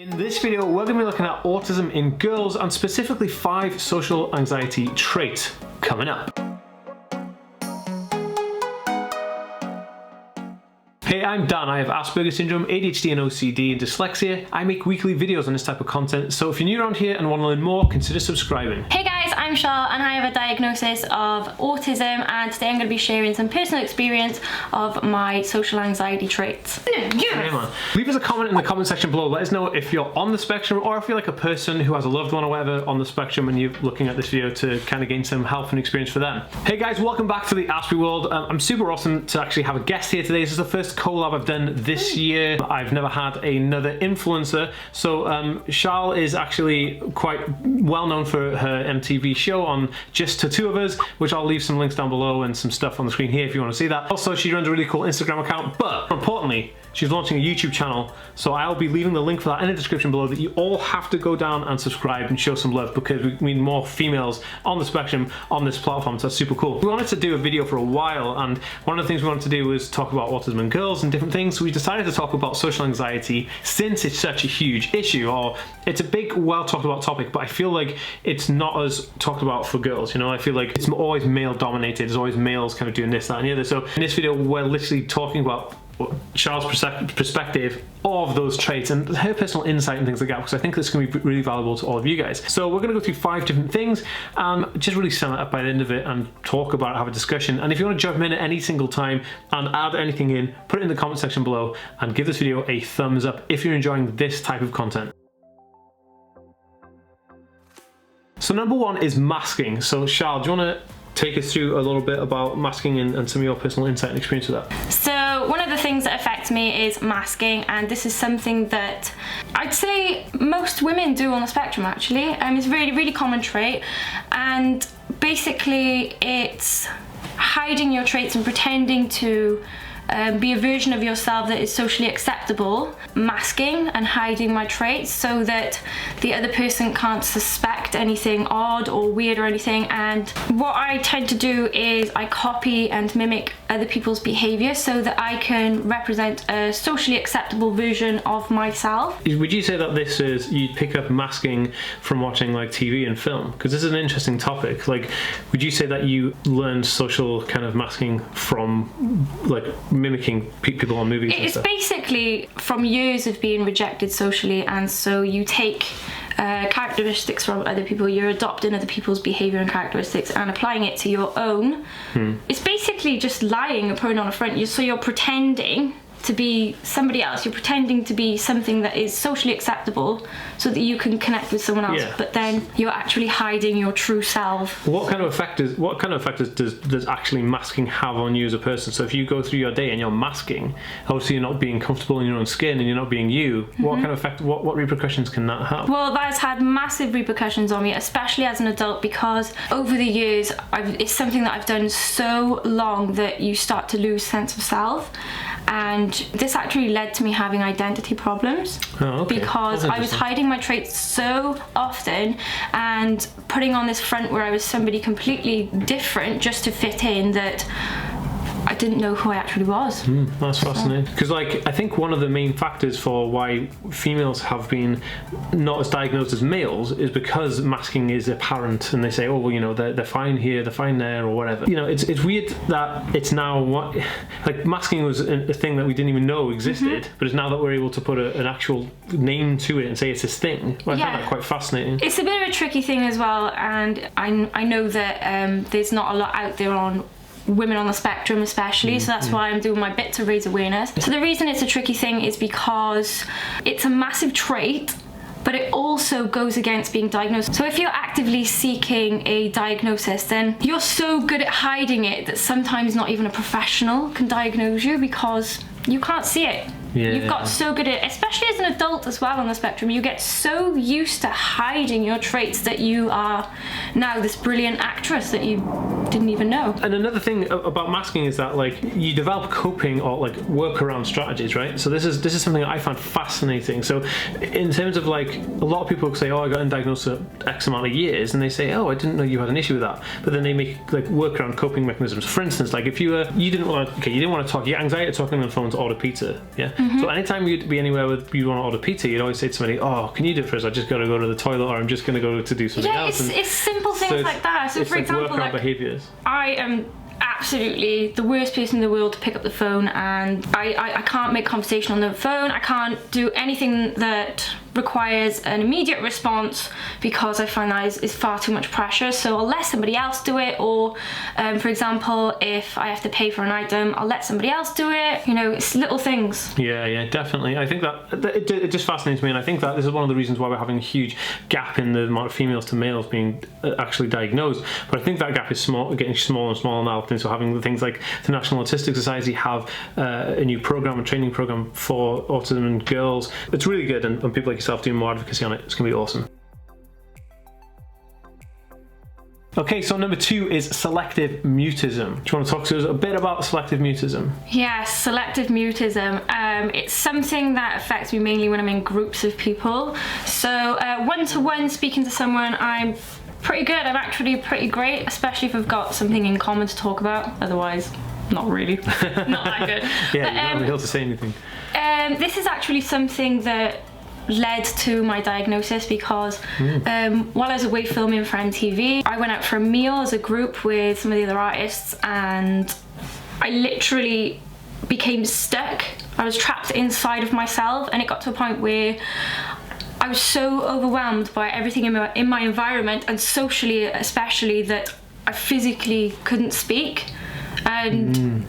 In this video, we're going to be looking at autism in girls and specifically 5 social anxiety traits coming up. Hey, I'm Dan. I have Aspergers syndrome, ADHD and OCD and dyslexia. I make weekly videos on this type of content, so if you're new around here and want to learn more, consider subscribing. Hey guys, I'm Charlotte and I have a diagnosis of autism, and today I'm going to be sharing some personal experience of my social anxiety traits. Hey man. Leave us a comment in the comment section below. Let us know if you're on the spectrum or if you're like a person who has a loved one or whatever on the spectrum and you're looking at this video to kind of gain some help and experience for them. Hey guys, welcome back to the AspieWorld. I'm super awesome to actually have a guest here today. This is the first collab I've done this year. I've never had another influencer. So Charlotte is actually quite well known for her MTV show on Just the Two of Us, which I'll leave some links down below and some stuff on the screen here if you want to see that. Also, she runs a really cool Instagram account, but more importantly, she's launching a YouTube channel, so I'll be leaving the link for that in the description below that you all have to go down and subscribe and show some love, because we need more females on the spectrum on this platform, so that's super cool. We wanted to do a video for a while, and one of the things we wanted to do was talk about autism in girls and different things, so we decided to talk about social anxiety since it's such a huge issue, or it's a big, well talked about topic, but I feel like it's not as talked about for girls, you know? I feel like it's always male dominated, there's always males kind of doing this, that and the other, so in this video we're literally talking about Charlotte's perspective of those traits and her personal insight and things like that, because I think this is going to be really valuable to all of you guys. So we're going to go through 5 different things and just really sum it up by the end of it and talk about it, have a discussion. And if you want to jump in at any single time and add anything in, put it in the comment section below and give this video a thumbs up if you're enjoying this type of content. So number 1 is masking. So Charlotte, do you want to take us through a little bit about masking and some of your personal insight and experience with that? So one of the things that affects me is masking, and this is something that I'd say most women do on the spectrum actually. It's a really common trait, and basically it's hiding your traits and pretending to be a version of yourself that is socially acceptable, masking and hiding my traits so that the other person can't suspect anything odd or weird or anything. And what I tend to do is I copy and mimic other people's behaviour so that I can represent a socially acceptable version of myself. Would you say that this is, you'd pick up masking from watching like TV and film? Because this is an interesting topic. Like, would you say that you learned social kind of masking from like mimicking people on movies and stuff? It's basically from years of being rejected socially, and so you take characteristics from other people, you're adopting other people's behaviour and characteristics and applying it to your own. It's basically just lying and putting on a front. So you're pretending to be somebody else, you're pretending to be something that is socially acceptable so that you can connect with someone else, but then you're actually hiding your true self. What kind of effect does actually masking have on you as a person? So if you go through your day and you're masking, obviously you're not being comfortable in your own skin and you're not being you. What kind of effect, what repercussions can that have? Well, that has had massive repercussions on me, especially as an adult, because over the years it's something that I've done so long that you start to lose sense of self. And this actually led to me having identity problems because I was hiding my traits so often and putting on this front where I was somebody completely different just to fit in that I didn't know who I actually was. That's fascinating. Because like, I think one of the main factors for why females have been not as diagnosed as males is because masking is apparent, and they say, oh well, you know, they're fine here, they're fine there, or whatever. You know, it's weird that it's now what, like, masking was a thing that we didn't even know existed, but it's now that we're able to put an actual name to it and say it's this thing. Well, I find that quite fascinating. It's a bit of a tricky thing as well, and I know that there's not a lot out there on women on the spectrum especially, so that's why I'm doing my bit to raise awareness. So the reason it's a tricky thing is because it's a massive trait, but it also goes against being diagnosed. So if you're actively seeking a diagnosis, then you're so good at hiding it that sometimes not even a professional can diagnose you because you can't see it. You've got so good at, especially as an adult as well on the spectrum, you get so used to hiding your traits that you are now this brilliant actress that you didn't even know. And another thing about masking is that like you develop coping or like workaround strategies, right? So this is something that I find fascinating. So in terms of like, a lot of people say, oh, I got undiagnosed at X amount of years, and they say, oh, I didn't know you had an issue with that. But then they make like workaround coping mechanisms. For instance, like if you didn't want to talk, you get anxiety talking on the phone to order pizza, So anytime you'd be anywhere with you want to order pizza, you'd always say to somebody, "Oh, can you do it for us? I just got to go to the toilet, or I'm just going to go to do something else." It's simple things like that. So for example, workaround behaviours. I am absolutely the worst person in the world to pick up the phone, and I can't make conversation on the phone. I can't do anything that requires an immediate response because I find that is far too much pressure. So I'll let somebody else do it, or for example, if I have to pay for an item, I'll let somebody else do it. You know, it's little things. Yeah, definitely. I think that it just fascinates me, and I think that this is one of the reasons why we're having a huge gap in the amount of females to males being actually diagnosed. But I think that gap is getting smaller and smaller now. So having things like the National Autistic Society have a new program, a training program for autism in girls. It's really good, and people like yourself doing more advocacy on it, it's going to be awesome. Okay, so number 2 is selective mutism. Do you want to talk to us a bit about selective mutism? Yes, selective mutism. It's something that affects me mainly when I'm in groups of people. So one-to-one speaking to someone, I'm pretty good. I'm actually pretty great, especially if I've got something in common to talk about. Otherwise, not really. Not that good. Yeah, you're not able to say anything. This is actually something that led to my diagnosis because while I was away filming for MTV, I went out for a meal as a group with some of the other artists, and I literally became stuck. I was trapped inside of myself, and it got to a point where I was so overwhelmed by everything in my environment, and socially especially, that I physically couldn't speak. And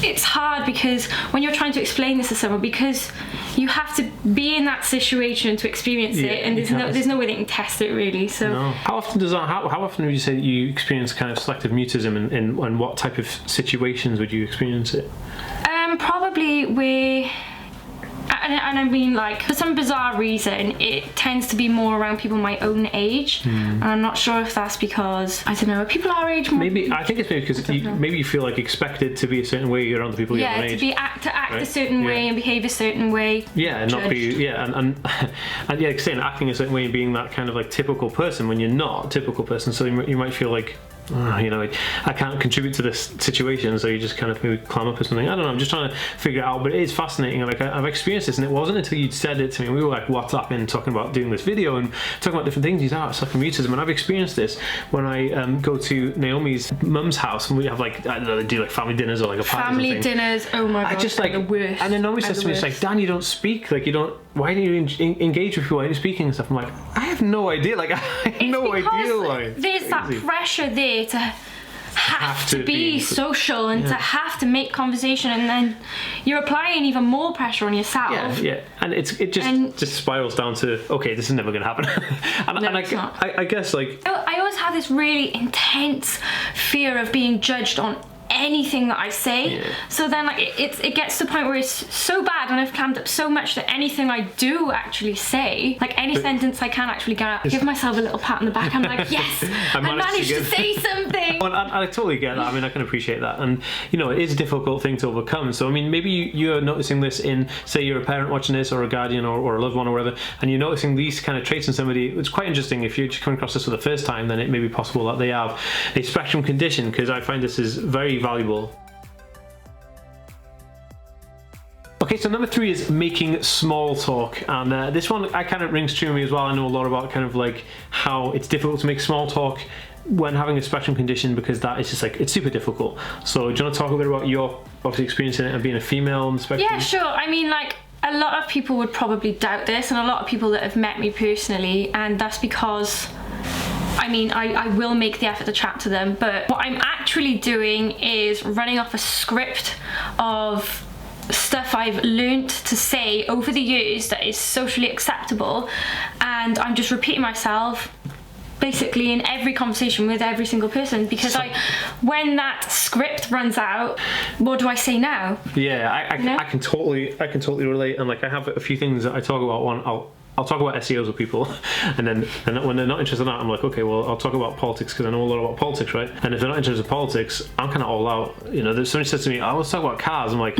it's hard because when you're trying to explain this to someone, because you have to be in that situation to experience it, and there's no way they can test it really. So how often does that? How often would you say that you experience kind of selective mutism, and what type of situations would you experience it? Probably where. And I mean, like, for some bizarre reason, it tends to be more around people my own age. And I'm not sure if that's because, I don't know, are people our age more? Maybe, I think it's maybe because maybe you feel like expected to be a certain way around the people your own age. Yeah, to act right? a certain way and behave a certain way. Yeah, and not be, and yeah, saying acting a certain way and being that kind of like typical person when you're not a typical person. So you might feel like, you know, I can't contribute to this situation, so you just kind of maybe climb up or something. I don't know, I'm just trying to figure it out, but it is fascinating. Like, I've experienced this, and it wasn't until you'd said it to me, we were like WhatsApping, talking about doing this video and talking about different things. He's out, it's like mutism, and I've experienced this when I go to Naomi's mum's house, and we have like, I don't know, they do like family dinners or like a party. Family dinners, oh my god, I just like the worst. And then Naomi says to me, it's like, Dan, you don't speak, like you don't, why do you engage with people, why are you speaking and stuff? I'm like, I have no idea, like I have no idea why. There's that pressure there to have to be social and to have to make conversation, and then you're applying even more pressure on yourself. Yeah, and it just spirals down to, okay, this is never going to happen. I guess like I always have this really intense fear of being judged on anything that I say. So then like it gets to the point where it's so bad, and I've clammed up so much that anything I do actually say, like any sentence I can actually give myself a little pat on the back. I'm like, yes, I managed to say something. And I totally get that. I mean, I can appreciate that, and you know, it is a difficult thing to overcome. So I mean, maybe you're noticing this in, say, you're a parent watching this, or a guardian, or a loved one, or whatever, and you're noticing these kind of traits in somebody. It's quite interesting. If you're just coming across this for the first time, then it may be possible that they have a spectrum condition, because I find this is very valuable. Okay, so number 3 is making small talk, and this one kind of rings true to me as well. I know a lot about kind of like how it's difficult to make small talk when having a spectrum condition, because that is just like, it's super difficult. So do you want to talk a bit about your obviously experiencing it and being a female on the spectrum? Yeah, sure. I mean, like, a lot of people would probably doubt this, and a lot of people that have met me personally, and that's because I mean, I will make the effort to chat to them, but what I'm actually doing is running off a script of stuff I've learnt to say over the years that is socially acceptable, and I'm just repeating myself basically in every conversation with every single person, because when that script runs out, what do I say now? Yeah, I can totally relate, and like I have a few things that I talk about. One, I'll talk about SEOs with people, and then when they're not interested in that, I'm like, okay, well, I'll talk about politics because I know a lot about politics, right? And if they're not interested in politics, I'm kind of all out. You know, somebody says to me, "Oh, let's talk about cars." I'm like,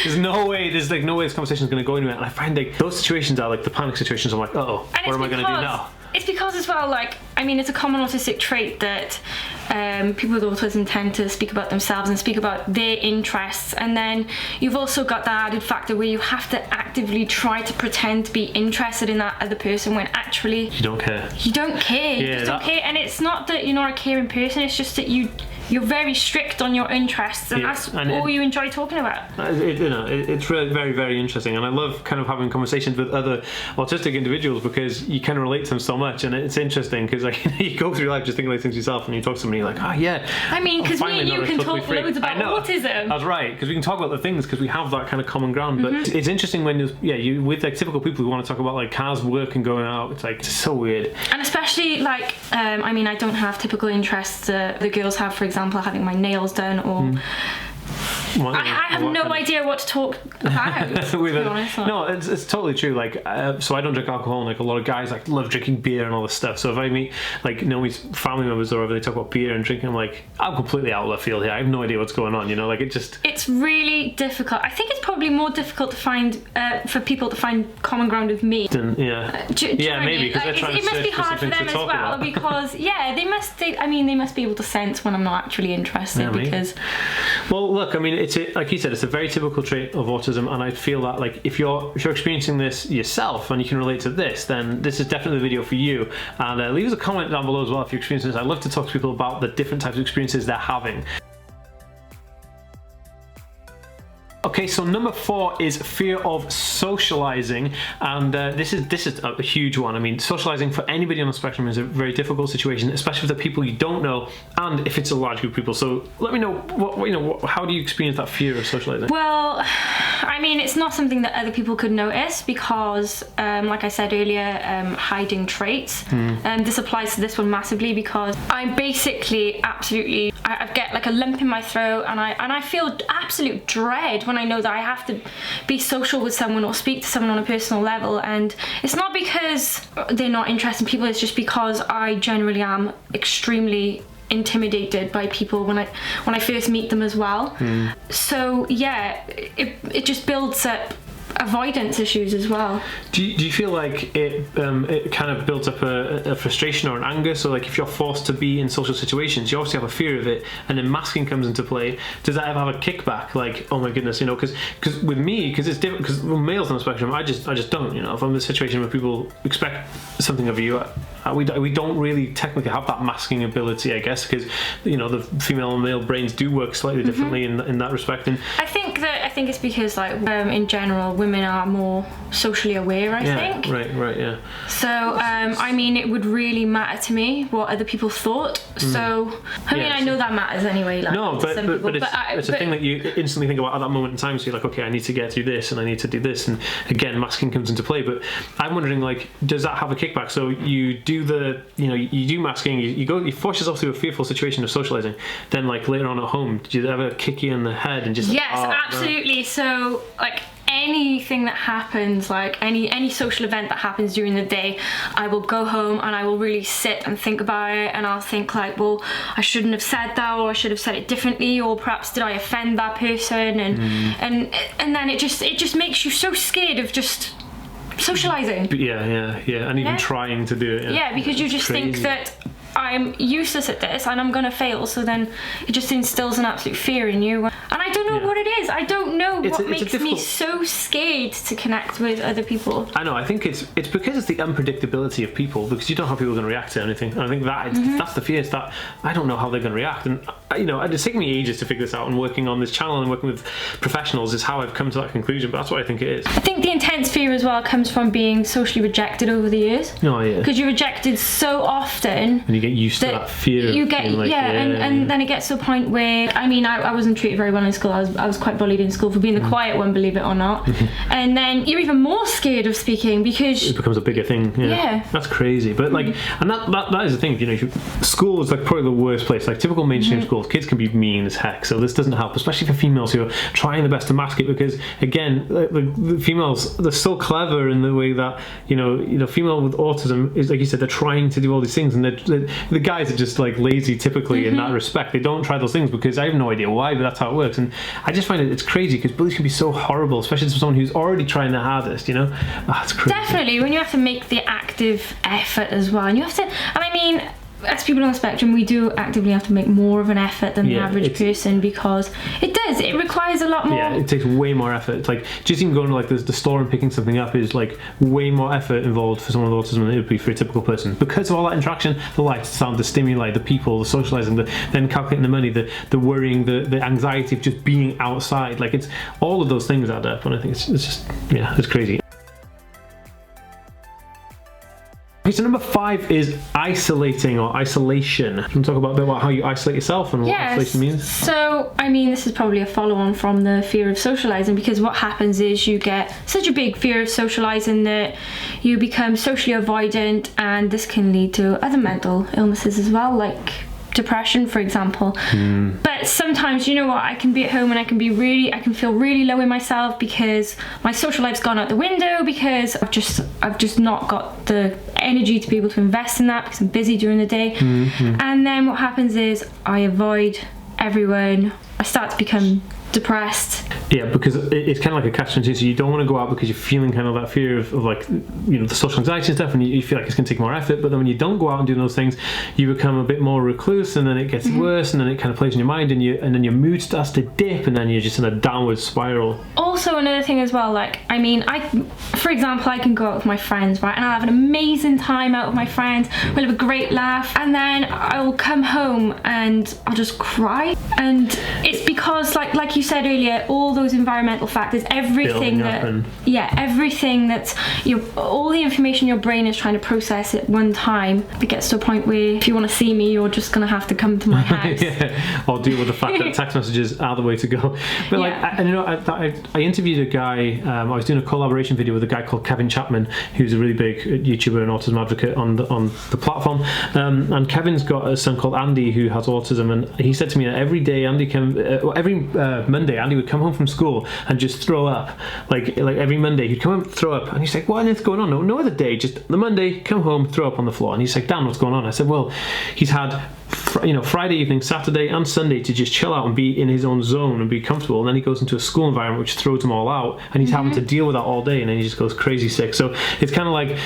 there's no way this conversation is going to go anywhere. And I find like those situations are like the panic situations. I'm like, what am I going to do now? it's because as well, like, I mean, it's a common autistic trait that people with autism tend to speak about themselves and speak about their interests, and then you've also got that added factor where you have to actively try to pretend to be interested in that other person when actually you don't care. You don't care. You just don't care. And it's not that you're not a caring person, it's just that you're very strict on your interests, and that's all you enjoy talking about. It's really very, very interesting, and I love kind of having conversations with other autistic individuals because you can relate to them so much, and it's interesting because like you go through life just thinking like things yourself, and you talk to somebody like, oh yeah. I mean, because me and you can talk loads about autism. That's right, because we can talk about the things because we have that kind of common ground. But it's interesting when you with like typical people who want to talk about like cars, work, and going out. It's like so weird. And especially like, I mean, I don't have typical interests the girls have, for example, having my nails done, or I have no idea what to talk about. To be honest. No, it's totally true. Like, so I don't drink alcohol, and like a lot of guys like love drinking beer and all this stuff. So if I meet like family members or whatever, they talk about beer and drinking, I'm like, I'm completely out of left field here. I have no idea what's going on. You know, like it's really difficult. I think it's probably more difficult to find for people to find common ground with me. Maybe because it must be hard for them as well because they must be able to sense when I'm not actually interested because. Well, look, I mean, like you said, it's a very typical trait of autism, and I feel that like if you're experiencing this yourself and you can relate to this, then this is definitely the video for you. And leave us a comment down below as well if you're experiencing this. I'd love to talk to people about the different types of experiences they're having. Okay, so number 4 is fear of socializing, and this is a huge one. I mean, socializing for anybody on the spectrum is a very difficult situation, especially with the people you don't know, and if it's a large group of people. So let me know how do you experience that fear of socializing? Well, I mean, it's not something that other people could notice because, like I said earlier, hiding traits. This applies to this one massively because I'm basically I get like a lump in my throat, and I feel absolute dread when I know that I have to be social with someone or speak to someone on a personal level. And it's not because they're not interesting people, it's just because I generally am extremely intimidated by people when I first meet them as well. So yeah, it just builds up avoidance issues as well. Do you feel like it kind of builds up a frustration or an anger? So like if you're forced to be in social situations, you obviously have a fear of it, and then masking comes into play. Does that ever have a kickback? Like, oh my goodness, because with me, because it's different, because we're males on the spectrum, I just don't, if I'm in a situation where people expect something of you, we don't really technically have that masking ability, I guess, because the female and male brains do work slightly differently in that respect. And I think it's because like in general women are more socially aware, I think. Right, yeah. So I mean, it would really matter to me what other people thought. So I mean, I know that matters anyway. Like, no, but it's a thing that you instantly think about at that moment in time. So you're like, okay, I need to get through this, and I need to do this, and again, masking comes into play. But I'm wondering, like, does that have a kickback? So you do you do masking, you force yourself through a fearful situation of socializing. Then, like later on at home, did you ever kick you in the head and just? Yes, absolutely. No. So like anything that happens, like any social event that happens during the day, I will go home and I will really sit and think about it, and I'll think like, well, I shouldn't have said that, or I should have said it differently, or perhaps did I offend that person, and then it just makes you so scared of just socializing. Yeah, and even trying to do it. Yeah, because you just think that I'm useless at this and I'm gonna fail, so then it just instills an absolute fear in you. And I don't know what it is. I don't know what makes me so scared to connect with other people. I know, I think it's because it's the unpredictability of people, because you don't know how people are going to react to anything. And I think that's the fear, is that I don't know how they're going to react. And it's taken me ages to figure this out, and working on this channel and working with professionals is how I've come to that conclusion, but that's what I think it is. I think the intense fear as well comes from being socially rejected over the years. Oh yeah. Because you're rejected so often. And you get used to that fear. You get, and then it gets to a point where, I mean, I wasn't treated very well in school. I was quite bullied in school for being the quiet one, believe it or not. And then you're even more scared of speaking because it becomes a bigger thing. Yeah. That's crazy. But like, and that is the thing, school is like probably the worst place. Like typical mainstream schools, kids can be mean as heck. So this doesn't help, especially for females who are trying the best to mask it, because again, the females, they're so clever in the way that, female with autism is, like you said, they're trying to do all these things, and the guys are just like lazy typically in that respect. They don't try those things because I have no idea why, but that's how it works. And I just find it's crazy because bullies can be so horrible, especially to someone who's already trying their hardest, you know? It's crazy. Definitely, when you have to make the active effort as well, and you have to, and I mean, as people on the spectrum, we do actively have to make more of an effort than the average person, because it requires a lot more. Yeah, it takes way more effort. It's like just even going to like the store and picking something up is like way more effort involved for someone with autism than it would be for a typical person, because of all that interaction, the lights, the sound, the stimuli, the people, the socializing, then calculating the money, the worrying, the anxiety of just being outside. Like, it's all of those things add up, and I think it's just, yeah, it's crazy. Okay, so number 5 is isolating or isolation. Can you talk a bit about how you isolate yourself and what isolation means? So, I mean, this is probably a follow-on from the fear of socializing, because what happens is you get such a big fear of socializing that you become socially avoidant, and this can lead to other mental illnesses as well, like depression, for example. But sometimes, you know what, I can be at home and I can feel really low in myself because my social life's gone out the window, because I've just not got the energy to be able to invest in that because I'm busy during the day. And then what happens is I avoid everyone. I start to become depressed. Yeah, because it's kind of like a catch-22, so you don't want to go out because you're feeling kind of that fear of like, you know, the social anxiety and stuff, and you feel like it's going to take more effort. But then when you don't go out and do those things, you become a bit more recluse, and then it gets worse, and then it kind of plays in your mind, and then your mood starts to dip, and then you're just in a downward spiral. Also, another thing as well, like, I mean, for example, I can go out with my friends, right, and I'll have an amazing time out with my friends, we'll have a great laugh, and then I will come home and I'll just cry. And it's because, like you said earlier, all those environmental factors, everything that's all the information your brain is trying to process at one time, it gets to a point where if you want to see me, you're just gonna have to come to my house. Or deal with the fact that text messages are the way to go. But like, I interviewed a guy. I was doing a collaboration video with a guy called Kevin Chapman, who's a really big YouTuber and autism advocate on the platform. And Kevin's got a son called Andy who has autism, and he said to me that every day every Monday Andy would come home from school and just throw up. Like every Monday he'd come home, throw up, and he's like, what on earth's going on? No other day, just the Monday, come home, throw up on the floor. And he's like, Dan, what's going on? I said, well, he's had Friday evening, Saturday and Sunday to just chill out and be in his own zone and be comfortable, and then he goes into a school environment which throws him all out, and he's having to deal with that all day, and then he just goes crazy sick. So it's kind of like,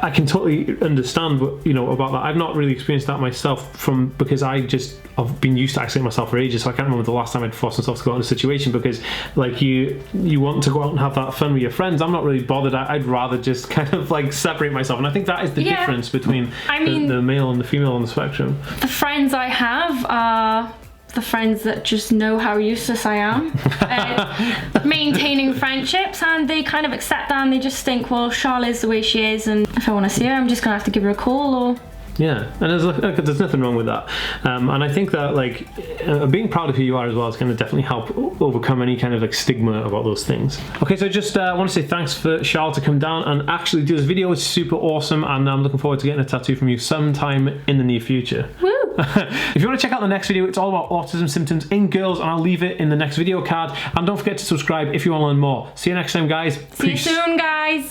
I can totally understand about that. I've not really experienced that myself because I've been used to isolating myself for ages, so I can't remember the last time I'd forced myself to go out in a situation, because like you want to go out and have that fun with your friends. I'm not really bothered. I'd rather just kind of like separate myself, and I think that is the difference between the male and the female on the spectrum. The friends I have are the friends that just know how useless I am maintaining friendships, and they kind of accept that, and they just think, well, Charlotte is the way she is, and if I want to see her, I'm just gonna have to give her a call. Or yeah, and there's nothing wrong with that, and I think that like being proud of who you are as well is going to definitely help overcome any kind of like stigma about those things. Okay, so just want to say thanks for Charlotte to come down and actually do this video. It's super awesome, and I'm looking forward to getting a tattoo from you sometime in the near future. Woo! If you want to check out the next video, it's all about autism symptoms in girls, and I'll leave it in the next video card. And don't forget to subscribe if you want to learn more. See you next time, guys. See you soon, guys.